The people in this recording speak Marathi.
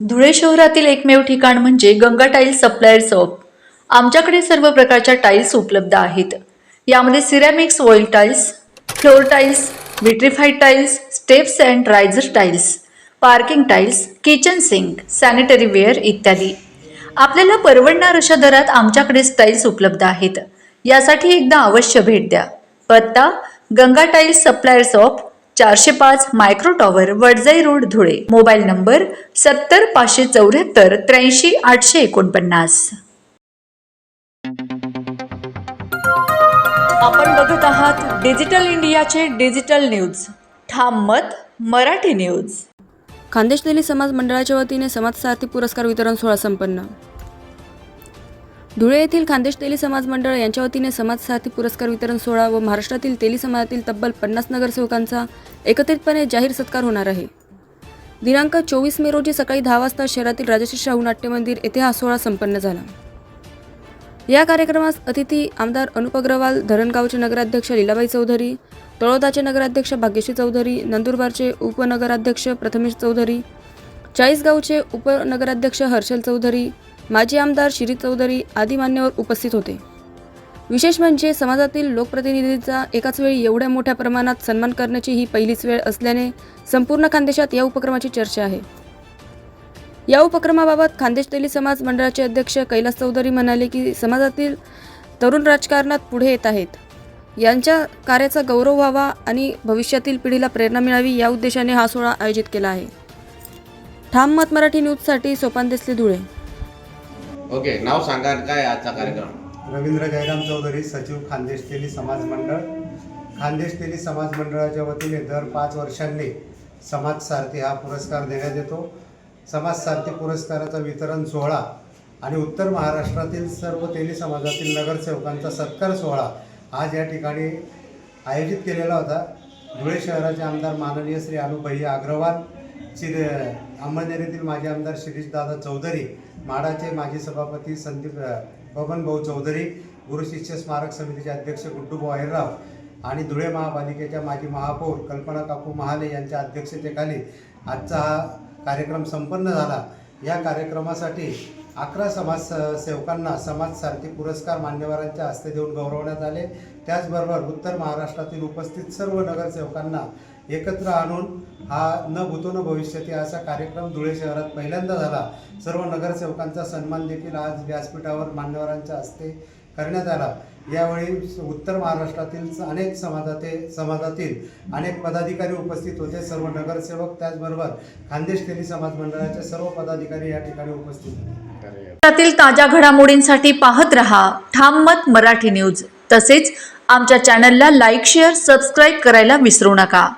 धुळे शहरातील एकमेव ठिकाण म्हणजे गंगा टाइल्स सप्लायर शॉप। आमच्याकडे सर्व प्रकारच्या टाइल्स उपलब्ध आहेत। यामध्ये ceramics, oil tiles, floor tiles, vitrified tiles, steps and riser tiles, parking tiles, kitchen sink, sanitary ware इत्यादी। आपल्याला परवडणार अशा दरात आमच्याकडे टाइल्स उपलब्ध आहेत। यासाठी एकदा अवश्य भेट द्या। पत्ता Ganga tiles supplier shop, 405 micro tower, Wadjai road, Dhule. Mobile number 70 574 83 849। आपण बघत आहात डिजिटल इंडियाचे डिजिटल न्यूज। ठाम मत मराठी न्यूज। खान्देश तेली समाज मंडळाच्या वतीने समाज सारथी पुरस्कार वितरण सोहळा संपन्न। धुळे येथील खान्देश तेली समाज मंडळ यांच्या वतीने समाज सारथी पुरस्कार वितरण सोहळा व महाराष्ट्रातील तेली समाजातील तब्बल 50 नगरसेवकांचा एकत्रितपणे जाहीर सत्कार होणार आहे। दिनांक 24 मे रोजी सकाळी 10 वाजता शहरातील राजश्री शाहू नाट्य मंदिर येथे हा सोहळा संपन्न झाला। या कार्यक्रमास अतिथी आमदार अनुप अग्रवाल, धरणगावचे नगराध्यक्ष लीलाबाई चौधरी, तळोदाचे नगराध्यक्ष भाग्यश्री चौधरी, नंदुरबारचे उपनगराध्यक्ष प्रथमेश चौधरी, चाळीसगावचे उपनगराध्यक्ष हर्षल चौधरी, माजी आमदार शिरीष चौधरी आदी मान्यवर उपस्थित होते। विशेष म्हणजे समाजातील लोकप्रतिनिधींचा एकाच वेळी एवढ्या मोठ्या प्रमाणात सन्मान करण्याची ही पहिलीच वेळ असल्याने संपूर्ण खानदेशात या उपक्रमाची चर्चा आहे। या उपक्रमाबाबत खान्देश तेली समाज मंडळाचे अध्यक्ष कैलास चौधरी म्हणाले की समाजातील तरुण राजकारणात पुढे येत आहेत। यांच्या कार्याचा गौरव व्हावा आणि भविष्यातील पिढीला प्रेरणा मिळावी या उद्देशाने हा सोहळा आयोजित केला आहे। ठाम मत मराठी न्यूजसाठी सोपान देसले, धुळे। ओके, नाव सांगा काय आजचा कार्यक्रम? रवींद्र जयराम चौधरी, सचिव खान्देश तेली समाज मंडळ। खान्देश तेली समाज मंडळाच्या वतीने दर 5 वर्षांनी समाज सारथी हा पुरस्कार देण्यात येतो। समाज सारथी पुरस्काराचा वितरण सोहळा आणि उत्तर महाराष्ट्रातील सर्व तेली समाजातील नगरसेवकांचा सत्कार सोहळा आज या ठिकाणी आयोजित केलेला होता। धुळे शहराचे आमदार माननीय श्री अनुप अग्रवाल, अंमळनेरीतील माजी आमदार शिरीषदादा चौधरी, माडाचे माजी सभापती संदीप बबनभाऊ चौधरी, गुरुशिष्य स्मारक समितीचे अध्यक्ष गुड्डूभाऊ अहिरराव आणि धुळे महापालिकेच्या माजी महापौर कल्पना काकू महाले यांच्या अध्यक्षतेखाली आजचा हा कार्यक्रम संपन्न झाला। या कार्यक्रमासाठी 11 समाजसेवकांना समाज सारथी पुरस्कार मान्यवरांच्या हस्ते देऊन गौरवण्यात आले। त्याचबरोबर उत्तर महाराष्ट्रातील उपस्थित सर्व नगरसेवकांना एकत्र आणून हा न भूतो न भविष्यती असा कार्यक्रम धुळे शहरात पहिल्यांदा झाला। सर्व नगरसेवकांचा सन्मान देखील आज व्यासपीठावर मान्यवरांच्या हस्ते करण्यात आला। यावेळी उत्तर महाराष्ट्रातील अनेक समाजातील अनेक पदाधिकारी उपस्थित होते। सर्व नगरसेवक त्याचबरोबर खान्देश तेली समाज मंडळाचे सर्व पदाधिकारी या ठिकाणी उपस्थित होते। ताज्या घडामोडींसाठी पाहत रहा ठाम मत मराठी न्यूज। तसेच आमच्या चॅनलला लाईक, शेअर, सबस्क्राईब करायला विसरू नका।